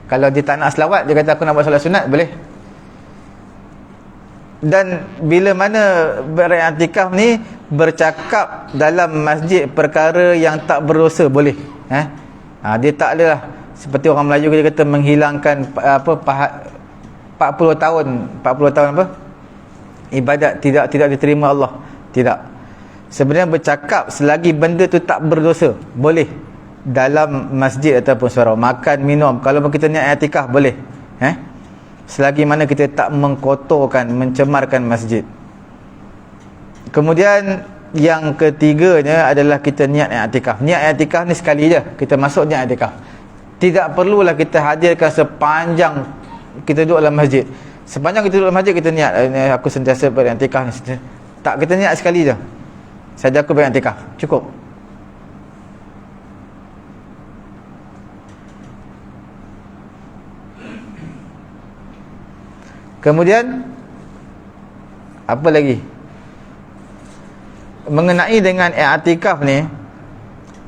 Kalau dia tak nak selawat, dia kata aku nak buat solat sunat, boleh. Dan bila mana beriktikaf ni bercakap dalam masjid perkara yang tak berdosa, boleh. Dia tak adalah seperti orang Melayu kita kata menghilangkan 40 tahun apa? Ibadat tidak diterima Allah. Tidak. Sebenarnya bercakap selagi benda tu tak berdosa, boleh. Dalam masjid ataupun surau. Makan, minum, kalau kita niat i'tikaf, boleh. Selagi mana kita tak mengkotorkan, mencemarkan masjid. Kemudian yang ketiganya adalah kita niat i'tikaf. Niat i'tikaf ni sekali je kita masuk niat i'tikaf. Tidak perlulah kita hadirkan sepanjang kita duduk dalam masjid. Sepanjang kita duduk dalam masjid kita niat, aku sentiasa beriktikaf ni. Tak, kita niat sekali je. Saja aku beriktikaf, cukup. Kemudian apa lagi mengenai dengan i'tikaf ni?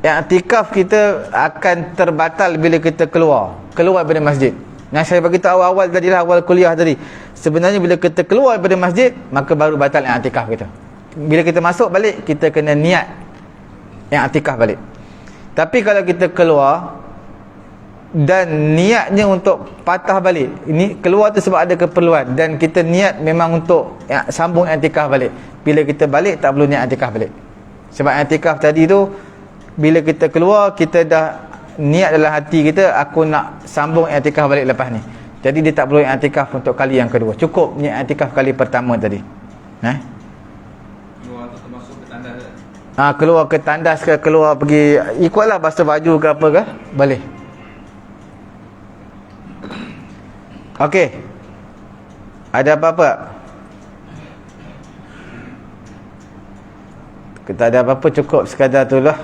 I'tikaf kita akan terbatal bila kita keluar daripada masjid. Yang saya bagi tahu awal tadi lah, awal kuliah tadi, sebenarnya bila kita keluar daripada masjid, maka baru batal i'tikaf kita. Bila kita masuk balik, kita kena niat i'tikaf balik. Tapi kalau kita keluar dan niatnya untuk patah balik, ini keluar tu sebab ada keperluan, dan kita niat memang untuk sambung i'tikaf balik, bila kita balik tak perlu niat i'tikaf balik. Sebab i'tikaf tadi tu, bila kita keluar, kita dah niat dalam hati kita, aku nak sambung i'tikaf balik lepas ni. Jadi dia tak perlu i'tikaf untuk kali yang kedua, cukup niat i'tikaf kali pertama tadi. Keluar tu termasuk ke tandas ke? Keluar ke tandas ke, keluar pergi, ikutlah basuh baju ke apa ke, boleh. Okey. Ada apa-apa? Kita ada apa-apa, cukup sekadar itulah.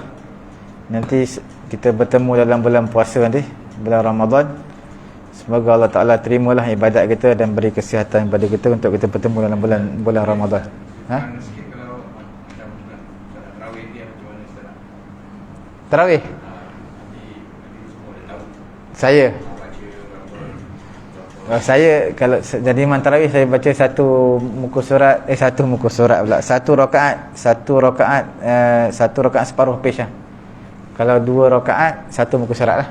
Nanti kita bertemu dalam bulan puasa nanti, bulan Ramadan. Semoga Allah Ta'ala terimalah ibadat kita dan beri kesihatan kepada kita untuk kita bertemu dalam bulan Ramadan. Sikit kalau macam tarawih dia macam mana Ustaz? Tarawih? Nanti semua dah tahu. Saya Baca saya kalau jadi imam tarawih, saya baca satu muka surat pula, satu rakaat separuh page lah. Kalau 2 rakaat, satu muka surat lah.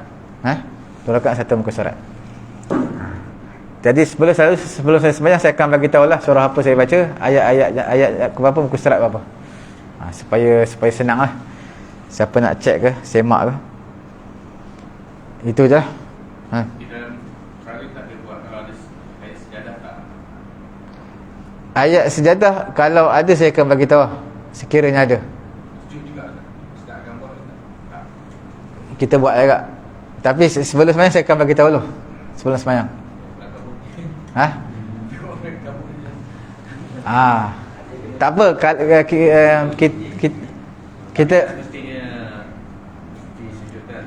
2 rakaat, satu muka surat. Jadi sebelum saya sembahyang, saya akan bagi tahu lah surah apa saya baca, ayat berapa, muka surat berapa. Supaya senang lah. Siapa nak cek ke, semak ke, itu je lah. di dalam tarawih tak ada buat, kalau ada ayat sejadah tak? Ayat sejadah kalau ada saya akan bagi tahu sekiranya ada. Sejuk juga Ustaz akan buat tak? Kita buat juga. Tapi sebelum sembahyang saya akan bagi tahu dulu. Sebelum sembahyang. Tak apa, kita Mestinya mesti sujudkan.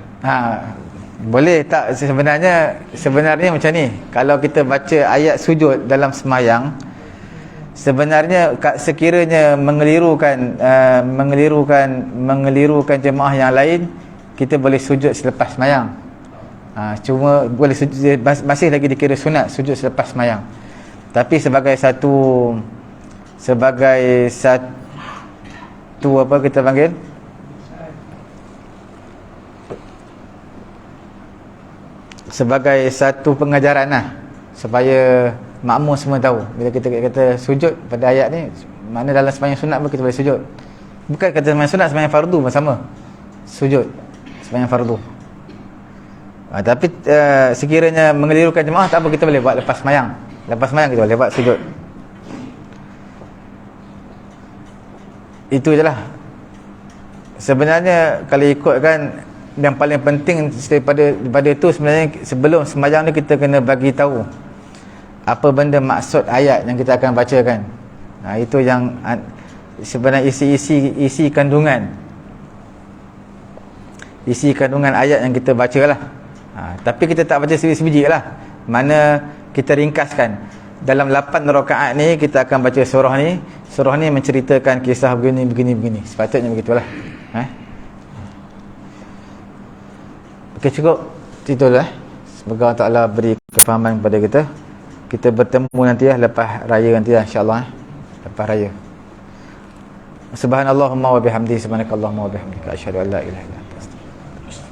boleh tak, sebenarnya macam ni. Kalau kita baca ayat sujud dalam semayang, sebenarnya sekiranya mengelirukan jemaah yang lain, kita boleh sujud selepas semayang. Cuma boleh sujud, masih lagi dikira sunat sujud selepas semayang. Tapi sebagai satu apa kita panggil, sebagai satu pengajaran lah, supaya makmum semua tahu. Bila kita kata sujud pada ayat ni, mana dalam sembahyang sunat pun kita boleh sujud. Bukan kata sembahyang sunat, sembahyang fardu pun sama, sujud sembahyang fardu. Tapi sekiranya mengelirukan jemaah, tak apa, kita boleh buat lepas sembahyang. Lepas sembahyang kita boleh buat sujud. Itu je lah. Sebenarnya kalau ikutkan, yang paling penting daripada itu sebenarnya, sebelum sembahyang ni kita kena bagi tahu apa benda maksud ayat yang kita akan bacakan. Itu yang sebenarnya isi kandungan ayat yang kita baca lah. Tapi kita tak baca sebiji-sebiji lah. Mana kita ringkaskan. Dalam 8 rakaat ni kita akan baca surah ni. Surah ni menceritakan kisah begini. Sepatutnya begitulah. Okey, cukup itu lah. Semoga Allah Ta'ala beri kefahaman kepada kita. Kita bertemu nanti lepas raya nanti insya-Allah. Lepas raya. Subhanallahumma wa bihamdihi, subhanakallahumma wa bihamdika, asyhadu an la ilaha illa anta, astaghfiruka.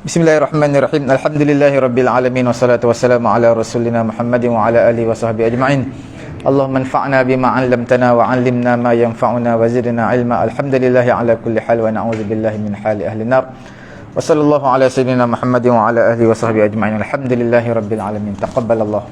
Bismillahirrahmanirrahim. Alhamdulillahirabbil alamin, wassalatu wassalamu ala rasulina Muhammadin wa ala alihi wa sahbihi ajma'in. Allahumma anfa'na bima 'allamtana wa 'allimna ma yanfa'una wa zidna 'ilma. Alhamdulillahi ala kulli hal wa na'udzubillahi min hali ahli nar. Wa sallallahu ala sayyidina Muhammadin wa ala alihi wa sahbihi ajma'in. Alhamdulillahi rabbil alamin. Taqabbalallahu